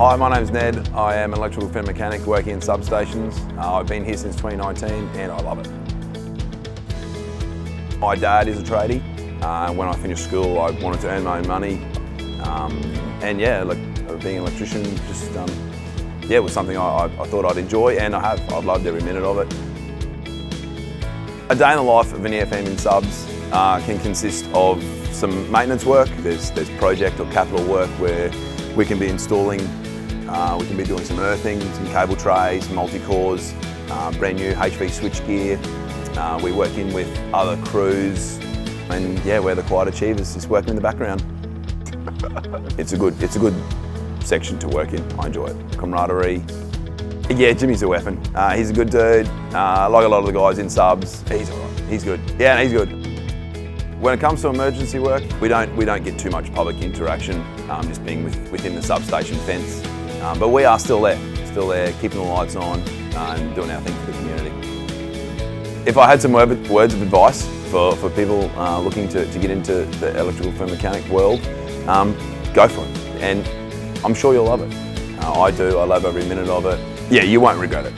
Hi, my name's Ned. I am an electrical fitter mechanic working in substations. I've been here since 2019 and I love it. My dad is a tradie. When I finished school, I wanted to earn my own money. And yeah, being an electrician just was something I thought I'd enjoy, and I have. I've loved every minute of it. A day in the life of an EFM in subs can consist of some maintenance work. There's project or capital work where we can be installing, we can be doing some earthing, some cable trays, multi-cores, brand new HV switchgear. We work in with other crews, and yeah, we're the quiet achievers, just working in the background. It's a good section to work in. I enjoy it. Camaraderie. Yeah, Jimmy's a weapon. He's a good dude. Like a lot of the guys in subs, he's alright. He's good. Yeah, he's good. When it comes to emergency work, we don't get too much public interaction, just being within the substation fence. But we are still there, keeping the lights on and doing our thing for the community. If I had some words of advice for people looking to get into the electrical fitter mechanic world, go for it. And I'm sure you'll love it. I do. I love every minute of it. Yeah, you won't regret it.